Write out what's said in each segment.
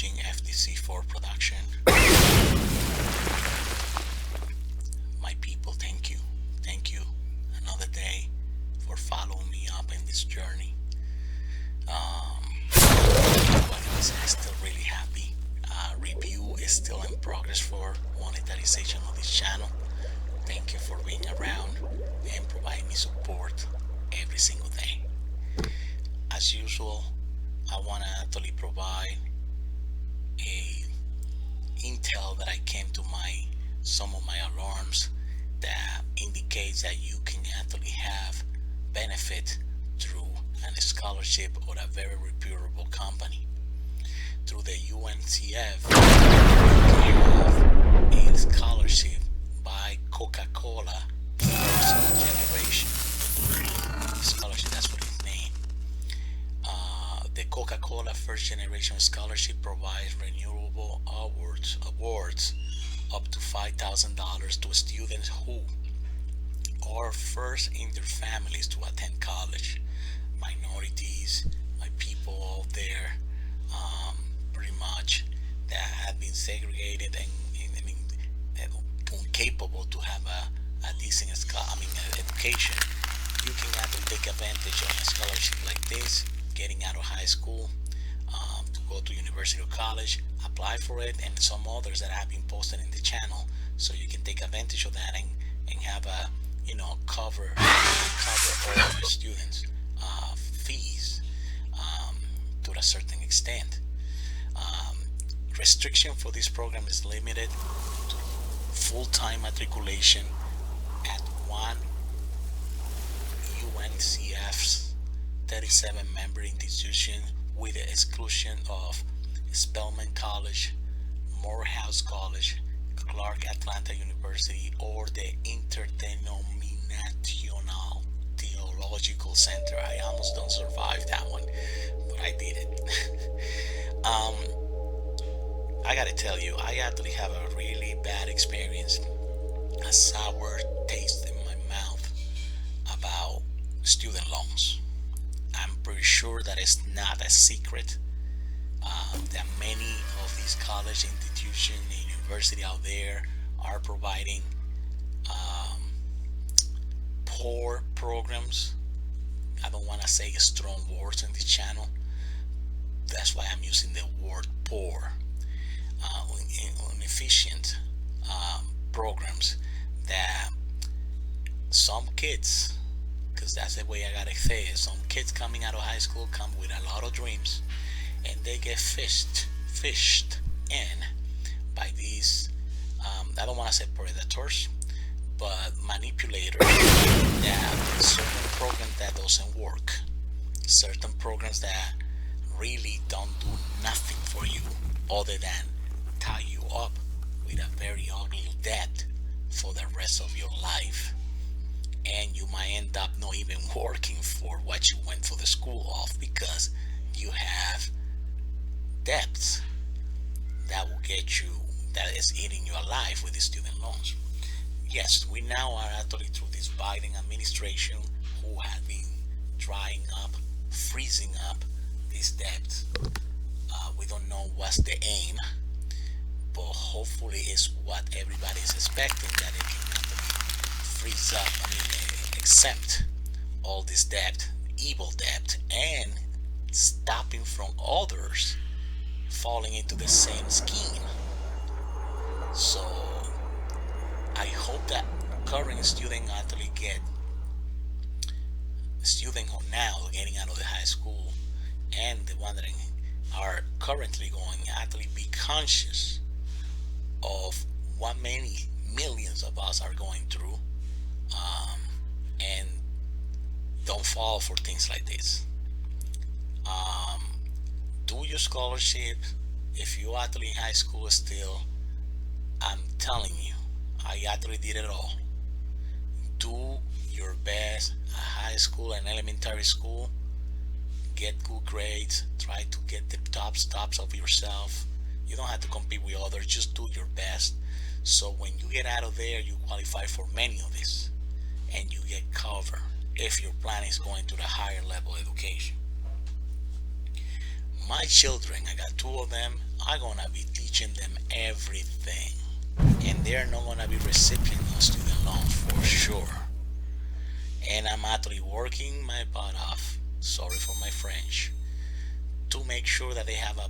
Eugene FDC4 production. My people, thank you. Thank you another day for following me up in this journey. Everybody is still really happy. Review is still in progress for monetization of this channel. Thank you for being around and providing me support every single day. As usual, I want to actually provide a intel that I came to some of my alarms that indicates that you can actually have benefit through a scholarship or a very reputable company. Through the UNCF, you can have a scholarship by Coca-Cola First Generation Scholarship. That's what it's named. The Coca-Cola First Generation Scholarship provides renewable awards up to $5,000 to students who are first in their families to attend college. Minorities, my people out there, pretty much that have been segregated and incapable to have a decent education. You can actually take advantage of a scholarship like this, getting out of high school, to go to university or college, apply for it, and some others that have been posted in the channel, so you can take advantage of that and have a cover all the students fees to a certain extent. Restriction for this program is limited to full-time matriculation at one UNCF's 37-member institution, with the exclusion of Spelman College, Morehouse College, Clark Atlanta University, or the Interdenominational Theological Center. I almost don't survive that one, but I did it. I gotta tell you, I actually have a really bad experience, a sour taste in my mouth about student loans. I'm pretty sure that it's not a secret that many of these college institutions and university out there are providing poor programs. I don't want to say strong words in this channel. That's why I'm using the word poor. Inefficient programs that some kids, because that's the way I gotta say it, some kids coming out of high school come with a lot of dreams, and they get fished in by these I don't want to say predators, but manipulators, that certain programs that doesn't work, certain programs that really don't do nothing for you other than tie you up with a very ugly debt for the rest of your life, and you might end up not even working for what you went for the school of, because you have debts that will get you, that is eating you alive with the student loans. Yes, we now are actually through this Biden administration, who have been drying up, freezing up these debts. We don't know what's the aim, but hopefully it's what everybody is expecting, that it can actually freeze up, exempt all this debt, evil debt, and stopping from others falling into the same scheme. So I hope that current students actually get, students who now getting out of the high school and the one that are currently going, actually be conscious of what many millions of us are going through, and don't fall for things like this. Do your scholarship. If you actually in high school still, I'm telling you, I actually did it all. Do your best at high school and elementary school. Get good grades. Try to get the top stops of yourself. You don't have to compete with others. Just do your best. So when you get out of there, you qualify for many of this, and you get covered if your plan is going to the higher level education. My children, I got two of them, I'm gonna be teaching them everything. And they're not gonna be recipients of student loans for sure. And I'm actually working my butt off, sorry for my French, to make sure that they have a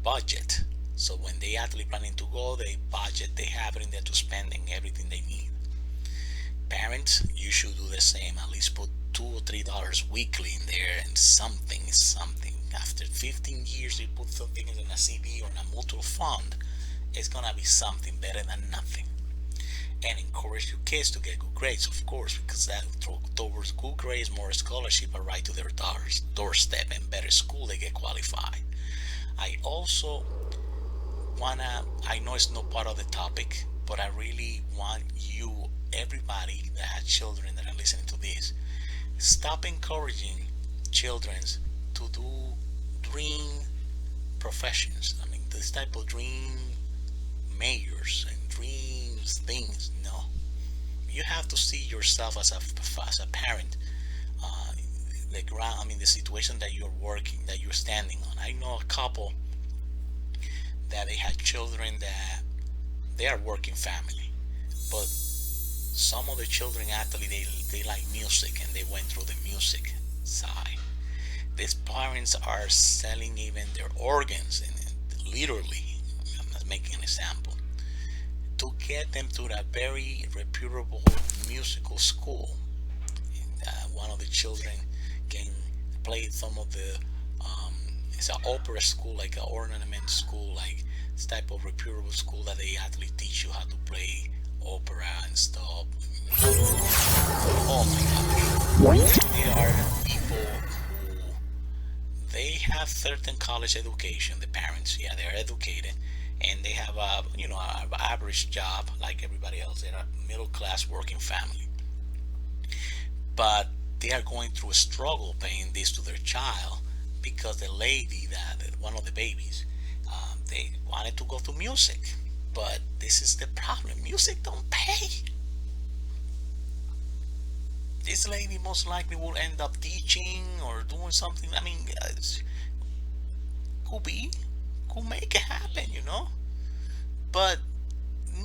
budget. So when they actually planning to go, they budget, they have it in there to spending everything they need. Parents, you should do the same. At least put $2 or $3 weekly in there, and something is something. After 15 years, you put something in a CD or in a mutual fund, it's gonna be something better than nothing. And encourage your kids to get good grades, of course, because that towards good grades, more scholarship are right to their doorstep, and better school they get qualified. I also I know it's not part of the topic, but I really want you, everybody that has children that are listening to this, stop encouraging children to do dream professions. I mean, this type of dream majors and dreams things. No, you have to see yourself as a parent. The situation that you're working, that you're standing on. I know a couple that they had children that they are working family, but some of the children actually they like music, and they went through the music side. These parents are selling even their organs, and literally, I'm not making an example, to get them to a very reputable musical school. One of the children can play some of the it's an opera school, like an ornament school, like this type of reputable school that they actually teach you how to play opera and stuff. Oh my gosh. There are people who they have certain college education, the parents, yeah, they're educated, and they have a average job like everybody else. They're a middle class working family. But they are going through a struggle paying this to their child because the lady that one of the babies they wanted to go to music, but this is the problem: music don't pay. This lady most likely will end up teaching or doing something. I mean, could make it happen, but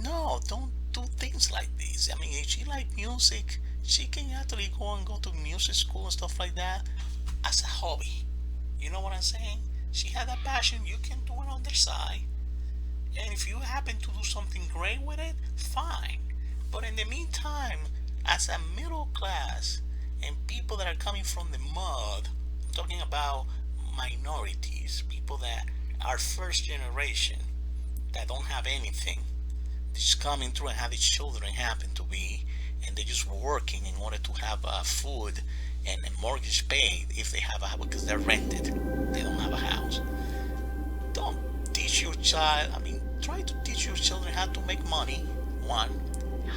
no, don't do things like this. I mean, if she like music, she can actually go to music school and stuff like that as a hobby. You know what I'm saying? She had a passion, you can do it on the side. And if you happen to do something great with it, fine. But in the meantime, as a middle class and people that are coming from the mud, I'm talking about minorities, people that are first generation, that don't have anything, just coming through and have these children happen to be, and they're just working in order to have food and a mortgage paid if they have a house, because they're rented, they don't have a house. Don't teach your child, try to teach your children how to make money, one,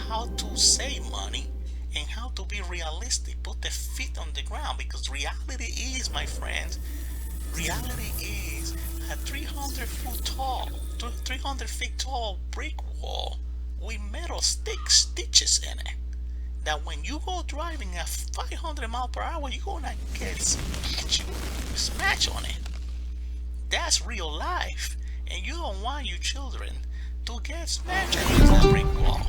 how to save money, and how to be realistic, put their feet on the ground, because reality is, my friends, reality is a 300 feet tall brick wall with metal stitches in it, that when you go driving at 500 miles per hour, you're gonna get smash on it. That's real life, and you don't want your children to get smashed against that brick wall,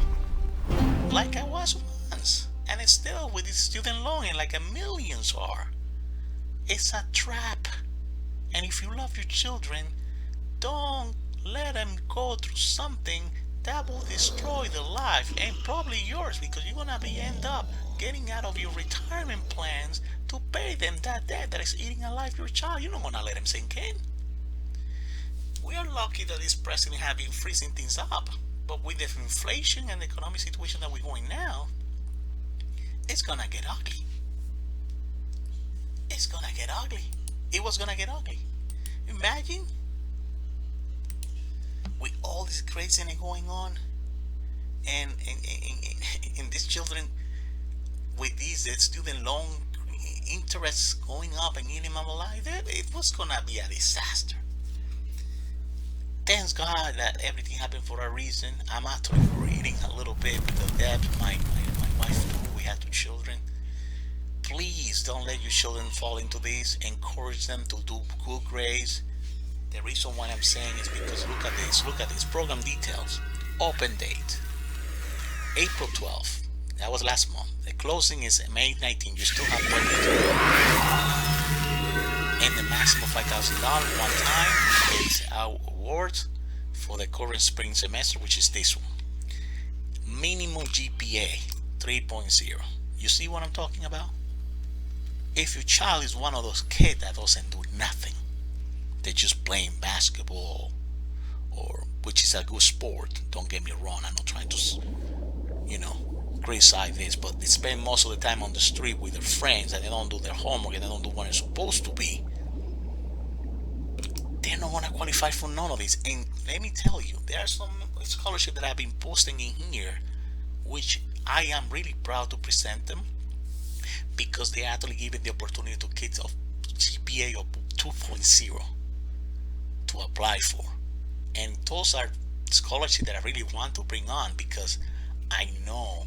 like I was once, and it's still with this student loan, and like a millions are. It's a trap, and if you love your children, don't let them go through something that will destroy their life, and probably yours, because you're gonna end up getting out of your retirement plans to pay them that debt that is eating alive your child. You're not gonna let them sink in. We are lucky that this president has been freezing things up, but with the inflation and the economic situation that we're going now, it's gonna get ugly. It's gonna get ugly. It was gonna get ugly. Imagine with all this craziness going on, and these children with these student loan interests going up and eating them alive, it was gonna be a disaster. Thanks God that everything happened for a reason. I'm actually reading a little bit because that my wife knew we had two children. Please Please don't let your children fall into this. Encourage them to do good grades. The reason why I'm saying is because look at this. Look at this. Program details. Open date, April 12th. That was last month. The closing is May 19th. You still have plenty to do. And the maximum $5,000 one time pays out awards for the current spring semester, which is this one. Minimum GPA 3.0. You see what I'm talking about? If your child is one of those kids that doesn't do nothing, they're just playing basketball, or which is a good sport, don't get me wrong, I'm not trying to criticize this, but they spend most of the time on the street with their friends and they don't do their homework and they don't do what they're supposed to be, they're not going to qualify for none of this. And let me tell you, there are some scholarships that I've been posting in here which I am really proud to present them, because they actually give the opportunity to kids of GPA of 2.0 to apply for. And those are scholarships that I really want to bring on, because I know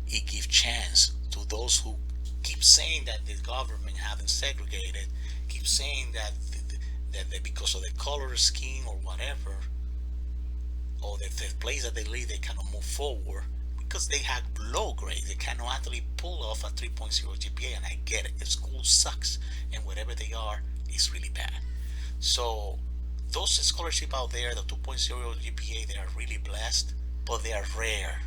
it gives chance to those who keep saying that the government haven't segregated, keep saying that because of the color scheme or whatever, or the place that they live, they cannot move forward because they have low grades. They cannot actually pull off a 3.0 GPA, and I get it. The school sucks, and whatever they are is really bad. So those scholarships out there, the 2.0 GPA, they are really blessed, but they are rare.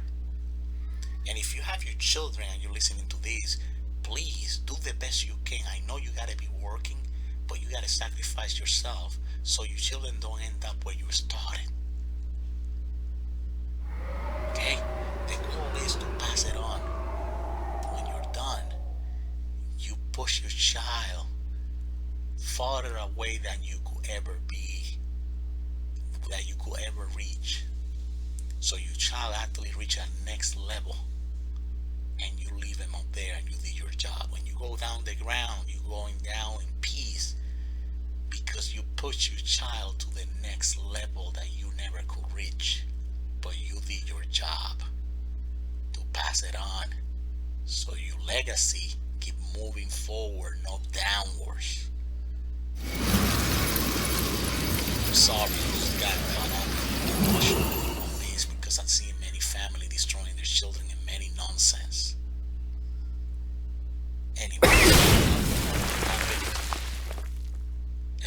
And if you have your children and you're listening to this, please do the best you can. I know you got to be working, but you got to sacrifice yourself so your children don't end up where you started. Okay? The goal is to pass it on. When you're done, you push your child farther away than you could ever be, that you could ever reach. So your child actually reach a next level, and you leave them up there and you do your job. When you go down the ground, you're going down in peace, because you push your child to the next level that you never could reach, but you did your job to pass it on, so your legacy keep moving forward, not downwards. I'm sorry, I just got caught up emotional on this, because I've seen many families destroying their children in many nonsense. Anyway,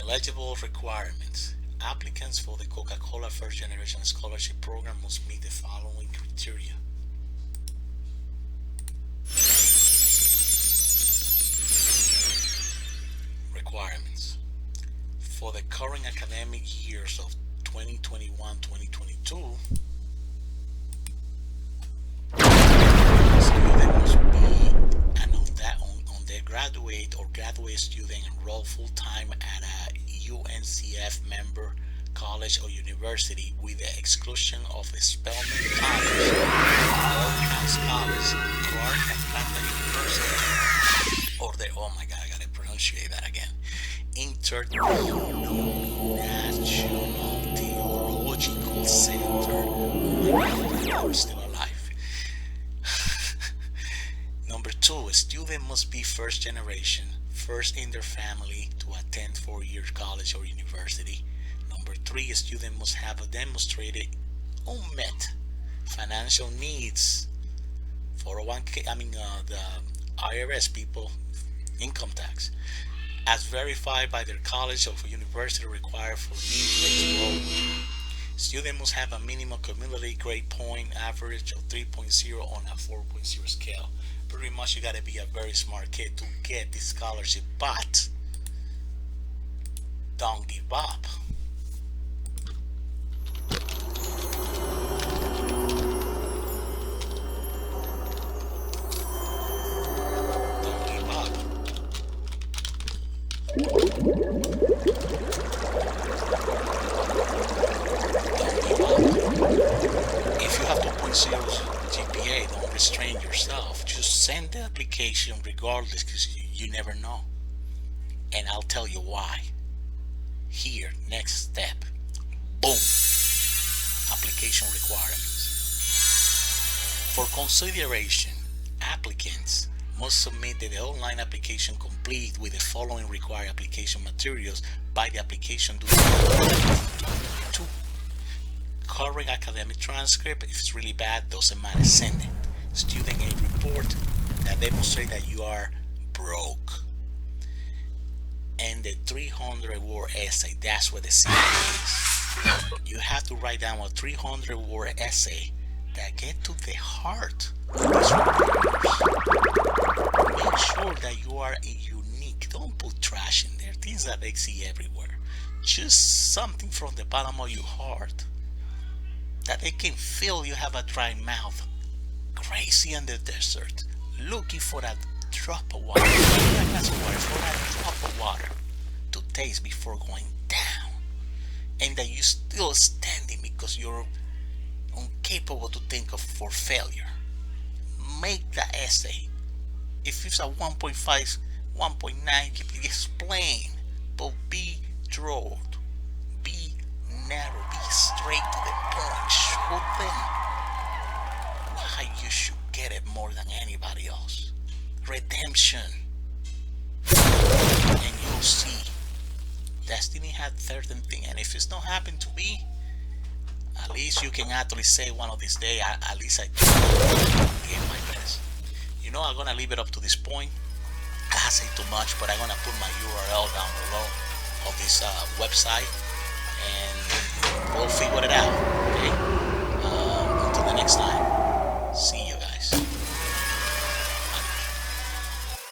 eligible requirements. Applicants for the Coca-Cola First Generation Scholarship program must meet the following criteria. Requirements. For the current academic years of 2021-2022, student must be an undergraduate or graduate student enrolled full-time at a UNCF member college or university, with the exclusion of the Spelman College, Morehouse College, Clark Atlanta University, or the, oh my god, I gotta pronunciate that again, Interdenominational Theological Center. Oh my god, I'm still alive. Number 2, a student must be first generation, first in their family to attend 4-year college or university. Number 3, a student must have a demonstrated unmet financial needs. 401k, the IRS people, income tax, as verified by their college or university required for needs-based enrollment. Student must have a minimum cumulative grade point average of 3.0 on a 4.0 scale. Pretty much you got to be a very smart kid to get this scholarship, but don't give up. Don't give up. If you have 2.0 GPA, don't restrain yourself. Just send the application regardless, because you never know. And I'll tell you why. Here, next step. Boom. Application requirements. For consideration, applicants must submit the online application complete with the following required application materials by the application due to current academic transcript. If it's really bad, doesn't matter, send it. Student aid report that demonstrate that you are broke. And the 300-word essay, that's what the secret is. You have to write down a 300-word essay that get to the heart of these reporters. Make sure that you are unique. Don't put trash in there, things that they see everywhere. Just something from the bottom of your heart that they can feel. You have a dry mouth, crazy in the desert, looking for that drop of water, for that drop of water to taste before going down, and that you still standing because you're incapable to think of for failure. Make the essay. If it's a 1.5, 1.9, explain, but be broad, be narrow, be straight to the point. Show them why you should get it more than anybody else. Redemption. And you'll see destiny had certain thing, and if it's not happen to be, at least you can actually say one of these days, at least I gave my best. You know, I'm gonna leave it up to this point. I say too much, but I'm gonna put my URL down below of this website, and we'll figure it out. Okay. Until the next time.